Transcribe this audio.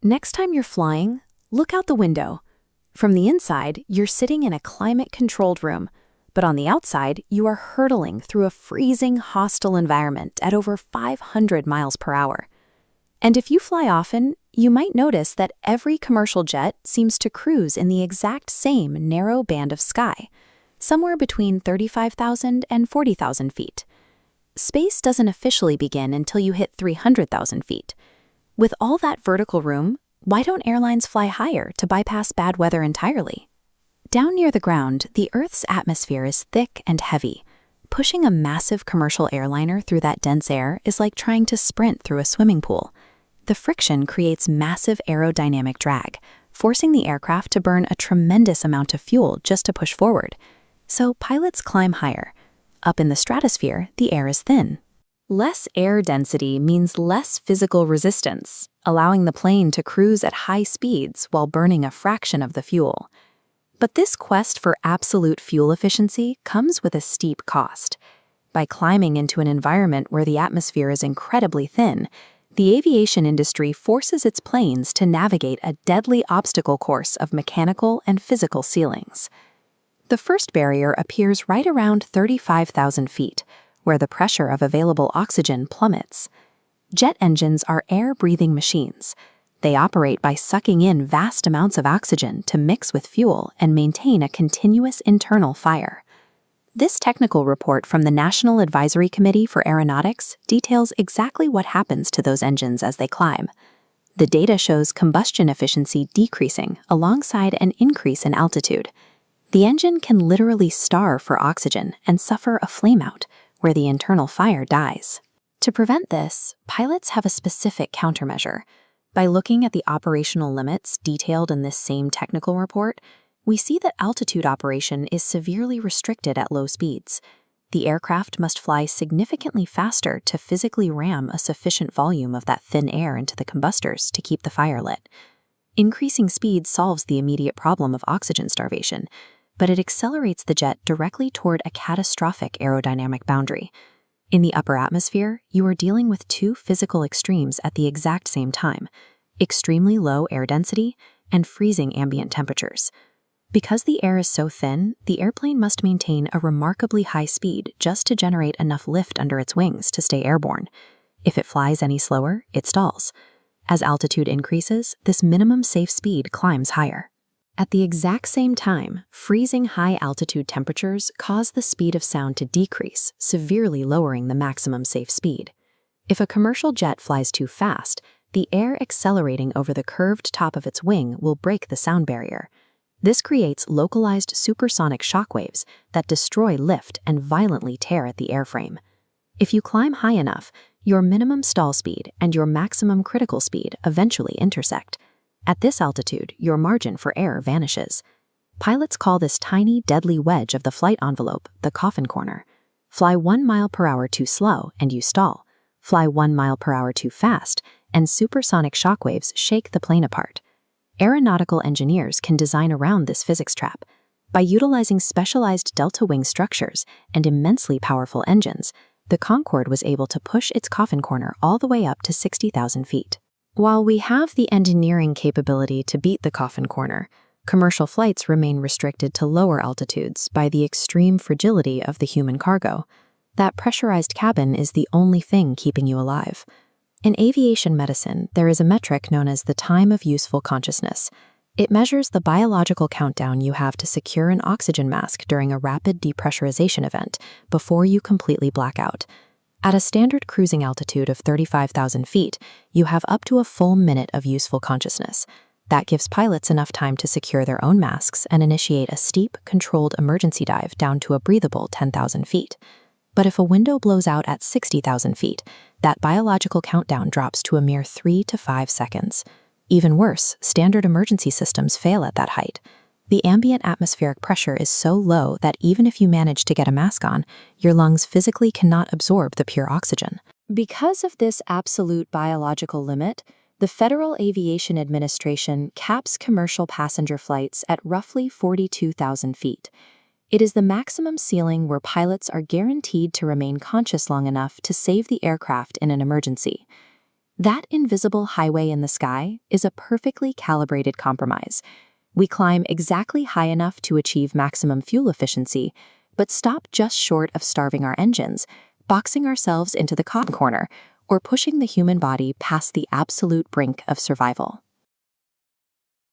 Next time you're flying, look out the window. From the inside, you're sitting in a climate-controlled room, but on the outside, you are hurtling through a freezing, hostile environment at over 500 miles per hour. And if you fly often, you might notice that every commercial jet seems to cruise in the exact same narrow band of sky, somewhere between 35,000 and 40,000 feet. Space doesn't officially begin until you hit 300,000 feet. With all that vertical room, why don't airlines fly higher to bypass bad weather entirely? Down near the ground, the Earth's atmosphere is thick and heavy. Pushing a massive commercial airliner through that dense air is like trying to sprint through a swimming pool. The friction creates massive aerodynamic drag, forcing the aircraft to burn a tremendous amount of fuel just to push forward. So pilots climb higher. Up in the stratosphere, the air is thin. Less air density means less physical resistance, allowing the plane to cruise at high speeds while burning a fraction of the fuel. But this quest for absolute fuel efficiency comes with a steep cost. By climbing into an environment where the atmosphere is incredibly thin, the aviation industry forces its planes to navigate a deadly obstacle course of mechanical and physical ceilings. The first barrier appears right around 35,000 feet, where the pressure of available oxygen plummets. Jet engines are air-breathing machines. They operate by sucking in vast amounts of oxygen to mix with fuel and maintain a continuous internal fire. This technical report from the National Advisory Committee for Aeronautics details exactly what happens to those engines as they climb. The data shows combustion efficiency decreasing alongside an increase in altitude. The engine can literally starve for oxygen and suffer a flameout, where the internal fire dies. To prevent this, pilots have a specific countermeasure. By looking at the operational limits detailed in this same technical report, we see that altitude operation is severely restricted at low speeds. The aircraft must fly significantly faster to physically ram a sufficient volume of that thin air into the combustors to keep the fire lit. Increasing speed solves the immediate problem of oxygen starvation, but it accelerates the jet directly toward a catastrophic aerodynamic boundary. In the upper atmosphere, you are dealing with two physical extremes at the exact same time: extremely low air density and freezing ambient temperatures. Because the air is so thin, the airplane must maintain a remarkably high speed just to generate enough lift under its wings to stay airborne. If it flies any slower, it stalls. As altitude increases, this minimum safe speed climbs higher. At the exact same time, freezing high-altitude temperatures cause the speed of sound to decrease, severely lowering the maximum safe speed. If a commercial jet flies too fast, the air accelerating over the curved top of its wing will break the sound barrier. This creates localized supersonic shockwaves that destroy lift and violently tear at the airframe. If you climb high enough, your minimum stall speed and your maximum critical speed eventually intersect. At this altitude, your margin for error vanishes. Pilots call this tiny, deadly wedge of the flight envelope the coffin corner. Fly 1 mile per hour too slow and you stall. Fly 1 mile per hour too fast, and supersonic shockwaves shake the plane apart. Aeronautical engineers can design around this physics trap. By utilizing specialized delta wing structures and immensely powerful engines, the Concorde was able to push its coffin corner all the way up to 60,000 feet. While we have the engineering capability to beat the coffin corner, commercial flights remain restricted to lower altitudes by the extreme fragility of the human cargo. That pressurized cabin is the only thing keeping you alive. In aviation medicine, there is a metric known as the time of useful consciousness. It measures the biological countdown you have to secure an oxygen mask during a rapid depressurization event before you completely black out. At a standard cruising altitude of 35,000 feet, you have up to a full minute of useful consciousness. That gives pilots enough time to secure their own masks and initiate a steep, controlled emergency dive down to a breathable 10,000 feet. But if a window blows out at 60,000 feet, that biological countdown drops to a mere 3 to 5 seconds. Even worse, standard emergency systems fail at that height. The ambient atmospheric pressure is so low that even if you manage to get a mask on, your lungs physically cannot absorb the pure oxygen. Because of this absolute biological limit, the Federal Aviation Administration caps commercial passenger flights at roughly 42,000 feet. It is the maximum ceiling where pilots are guaranteed to remain conscious long enough to save the aircraft in an emergency. That invisible highway in the sky is a perfectly calibrated compromise. We climb exactly high enough to achieve maximum fuel efficiency, but stop just short of starving our engines, boxing ourselves into the coffin corner, or pushing the human body past the absolute brink of survival.